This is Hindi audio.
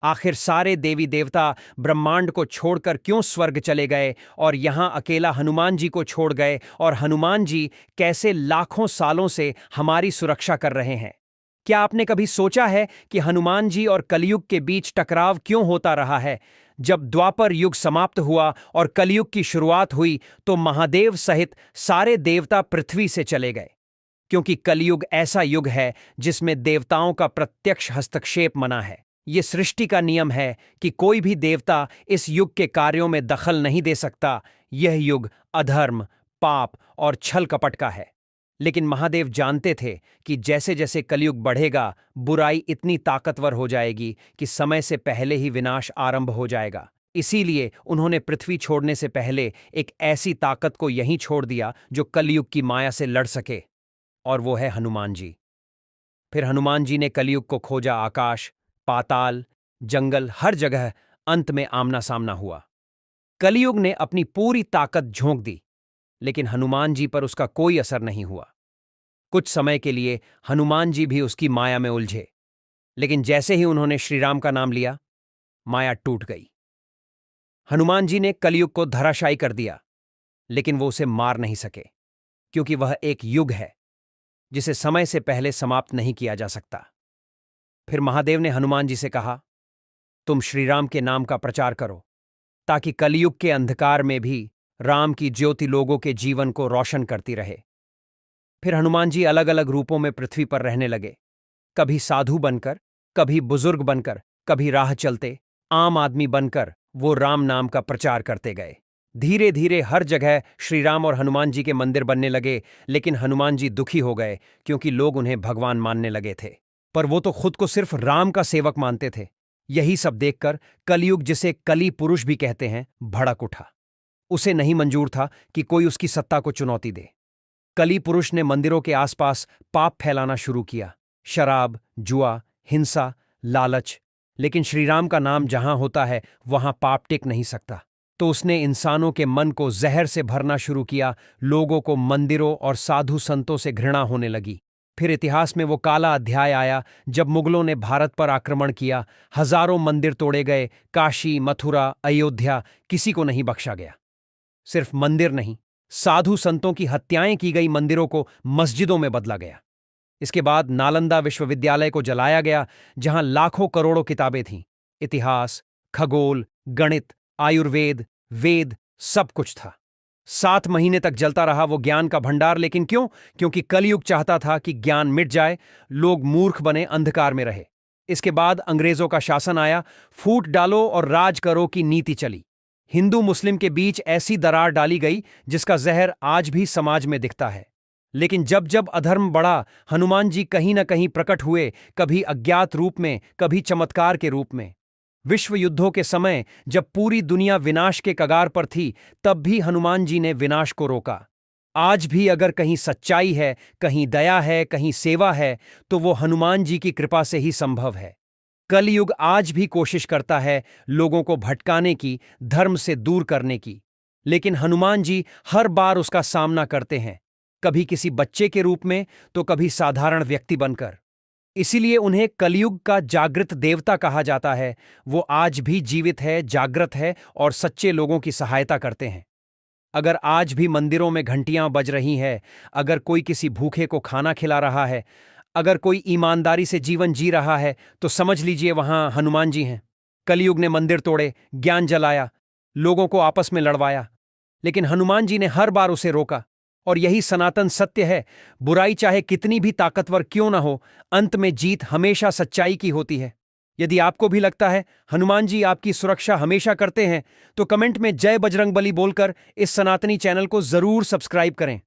आखिर सारे देवी देवता ब्रह्मांड को छोड़कर क्यों स्वर्ग चले गए और यहां अकेला हनुमान जी को छोड़ गए, और हनुमान जी कैसे लाखों सालों से हमारी सुरक्षा कर रहे हैं? क्या आपने कभी सोचा है कि हनुमान जी और कलयुग के बीच टकराव क्यों होता रहा है? जब द्वापर युग समाप्त हुआ और कलयुग की शुरुआत हुई तो महादेव सहित सारे देवता पृथ्वी से चले गए, क्योंकि कलयुग ऐसा युग है जिसमें देवताओं का प्रत्यक्ष हस्तक्षेप मना है। ये सृष्टि का नियम है कि कोई भी देवता इस युग के कार्यों में दखल नहीं दे सकता। यह युग अधर्म, पाप और छल कपट का है। लेकिन महादेव जानते थे कि जैसे जैसे कलयुग बढ़ेगा, बुराई इतनी ताकतवर हो जाएगी कि समय से पहले ही विनाश आरंभ हो जाएगा। इसीलिए उन्होंने पृथ्वी छोड़ने से पहले एक ऐसी ताकत को यहीं छोड़ दिया जो कलयुग की माया से लड़ सके, और वो है हनुमान जी। फिर हनुमान जी ने कलयुग को खोजा। आकाश, पाताल, जंगल, हर जगह अंत में आमना सामना हुआ। कलयुग ने अपनी पूरी ताकत झोंक दी, लेकिन हनुमान जी पर उसका कोई असर नहीं हुआ। कुछ समय के लिए हनुमान जी भी उसकी माया में उलझे, लेकिन जैसे ही उन्होंने श्रीराम का नाम लिया, माया टूट गई। हनुमान जी ने कलयुग को धराशायी कर दिया, लेकिन वो उसे मार नहीं सके, क्योंकि वह एक युग है जिसे समय से पहले समाप्त नहीं किया जा सकता। फिर महादेव ने हनुमान जी से कहा, तुम श्रीराम के नाम का प्रचार करो, ताकि कलयुग के अंधकार में भी राम की ज्योति लोगों के जीवन को रोशन करती रहे। फिर हनुमान जी अलग अलग रूपों में पृथ्वी पर रहने लगे, कभी साधु बनकर, कभी बुजुर्ग बनकर, कभी राह चलते आम आदमी बनकर वो राम नाम का प्रचार करते गए। धीरे धीरे हर जगह श्रीराम और हनुमान जी के मंदिर बनने लगे, लेकिन हनुमान जी दुखी हो गए क्योंकि लोग उन्हें भगवान मानने लगे थे, पर वो तो खुद को सिर्फ राम का सेवक मानते थे। यही सब देखकर कलयुग, जिसे कली पुरुष भी कहते हैं, भड़क उठा। उसे नहीं मंजूर था कि कोई उसकी सत्ता को चुनौती दे। कली पुरुष ने मंदिरों के आसपास पाप फैलाना शुरू किया, शराब, जुआ, हिंसा, लालच। लेकिन श्रीराम का नाम जहां होता है वहां पाप टिक नहीं सकता। तो उसने इंसानों के मन को जहर से भरना शुरू किया। लोगों को मंदिरों और साधु संतों से घृणा होने लगी। फिर इतिहास में वो काला अध्याय आया जब मुगलों ने भारत पर आक्रमण किया। हजारों मंदिर तोड़े गए। काशी, मथुरा, अयोध्या, किसी को नहीं बख्शा गया। सिर्फ मंदिर नहीं, साधु संतों की हत्याएं की गई मंदिरों को मस्जिदों में बदला गया। इसके बाद नालंदा विश्वविद्यालय को जलाया गया, जहां लाखों करोड़ों किताबें थीं। इतिहास, खगोल, गणित, आयुर्वेद, वेद, सब कुछ था। 7 महीने तक जलता रहा वो ज्ञान का भंडार। लेकिन क्यों? क्योंकि कलयुग चाहता था कि ज्ञान मिट जाए, लोग मूर्ख बने, अंधकार में रहे। इसके बाद अंग्रेजों का शासन आया। फूट डालो और राज करो की नीति चली। हिंदू मुस्लिम के बीच ऐसी दरार डाली गई जिसका जहर आज भी समाज में दिखता है। लेकिन जब जब अधर्म बढ़ा, हनुमान जी कहीं न कहीं प्रकट हुए, कभी अज्ञात रूप में, कभी चमत्कार के रूप में। विश्व युद्धों के समय जब पूरी दुनिया विनाश के कगार पर थी, तब भी हनुमान जी ने विनाश को रोका। आज भी अगर कहीं सच्चाई है, कहीं दया है, कहीं सेवा है, तो वो हनुमान जी की कृपा से ही संभव है। कलयुग आज भी कोशिश करता है लोगों को भटकाने की, धर्म से दूर करने की, लेकिन हनुमान जी हर बार उसका सामना करते हैं, कभी किसी बच्चे के रूप में, तो कभी साधारण व्यक्ति बनकर। इसीलिए उन्हें कलयुग का जागृत देवता कहा जाता है। वो आज भी जीवित है, जागृत है और सच्चे लोगों की सहायता करते हैं। अगर आज भी मंदिरों में घंटियां बज रही हैं, अगर कोई किसी भूखे को खाना खिला रहा है, अगर कोई ईमानदारी से जीवन जी रहा है, तो समझ लीजिए वहां हनुमान जी हैं। कलयुग ने मंदिर तोड़े, ज्ञान जलाया, लोगों को आपस में लड़वाया, लेकिन हनुमान जी ने हर बार उसे रोका। और यही सनातन सत्य है। बुराई चाहे कितनी भी ताकतवर क्यों ना हो, अंत में जीत हमेशा सच्चाई की होती है। यदि आपको भी लगता है हनुमान जी आपकी सुरक्षा हमेशा करते हैं, तो कमेंट में जय बजरंगबली बोलकर इस सनातनी चैनल को जरूर सब्सक्राइब करें।